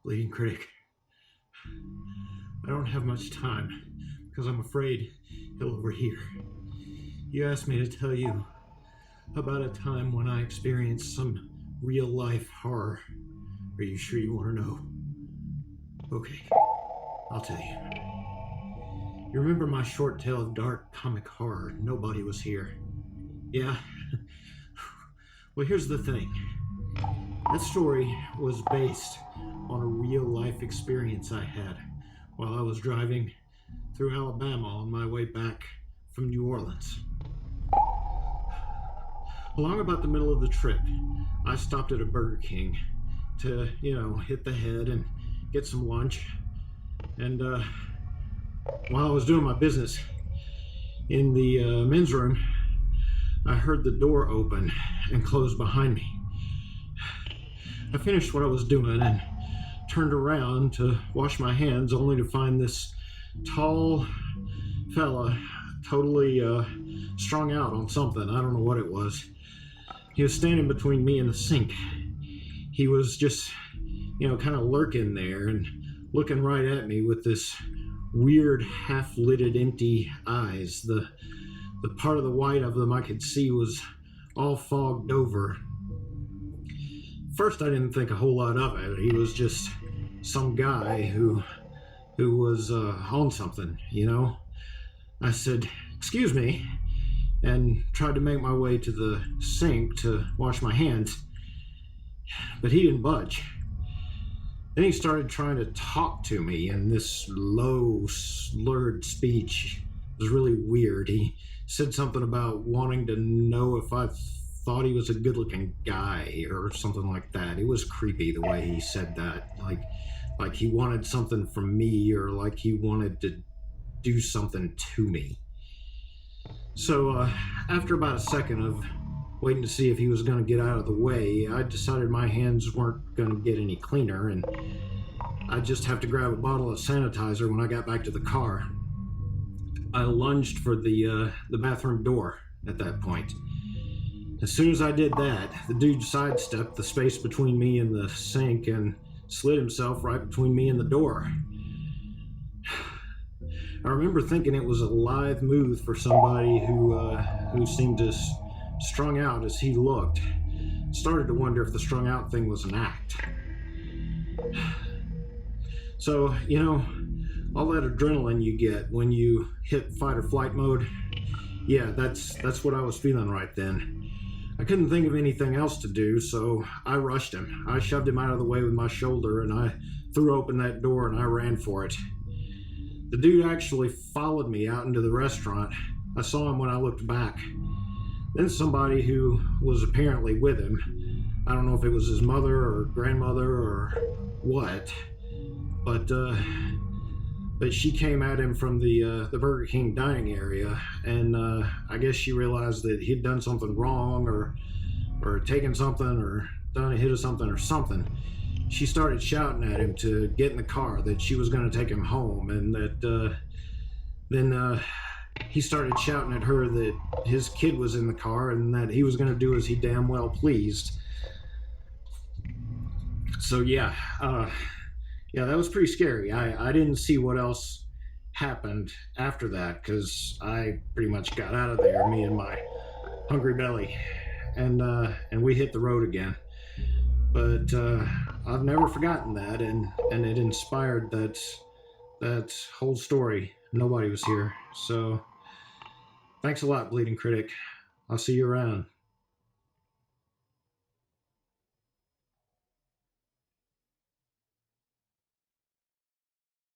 Bleeding Critic, I don't have much time because I'm afraid he'll overhear. You asked me to tell you about a time when I experienced some real-life horror. Are you sure you want to know? Okay, I'll tell you. You remember my short tale of dark comic horror, Nobody Was Here? Yeah? Well, here's the thing. That story was based on a real-life experience I had while I was driving through Alabama on my way back from New Orleans. Along about the middle of the trip, I stopped at a Burger King to, hit the head and get some lunch. And while I was doing my business in the men's room, I heard the door open and close behind me. I finished what I was doing and turned around to wash my hands, only to find this tall fella totally strung out on something. I don't know what it was. He was standing between me and the sink. He was just, kind of lurking there and looking right at me with this weird half-lidded empty eyes. The part of the white of them I could see was all fogged over. First, I didn't think a whole lot of it. He was just some guy who was on something, I said, "Excuse me," and tried to make my way to the sink to wash my hands, but he didn't budge. Then he started trying to talk to me in this low, slurred speech. It was really weird. He said something about wanting to know if I thought he was a good-looking guy or something like that. It was creepy the way he said that, like he wanted something from me, or like he wanted to do something to me. So after about a second of waiting to see if he was going to get out of the way, I decided my hands weren't going to get any cleaner, and I'd just have to grab a bottle of sanitizer when I got back to the car. I lunged for the bathroom door at that point. As soon as I did that, the dude sidestepped the space between me and the sink and slid himself right between me and the door. I remember thinking it was a lithe move for somebody who seemed as strung out as he looked. Started to wonder if the strung out thing was an act. So, all that adrenaline you get when you hit fight or flight mode, yeah, that's what I was feeling right then. I couldn't think of anything else to do, so I rushed him. I shoved him out of the way with my shoulder, and I threw open that door and I ran for it. The dude actually followed me out into the restaurant. I saw him when I looked back. Then somebody who was apparently with him, I don't know if it was his mother or grandmother or what, but she came at him from the Burger King dining area, and I guess she realized that he'd done something wrong or taken something or done a hit of something or something. She started shouting at him to get in the car, that she was going to take him home, and that then he started shouting at her that his kid was in the car and that he was going to do as he damn well pleased. So yeah, that was pretty scary. I didn't see what else happened after that, because I pretty much got out of there, me and my hungry belly, and we hit the road again. But I've never forgotten that, and it inspired that whole story. Nobody Was Here. So thanks a lot, Bleeding Critic. I'll see you around.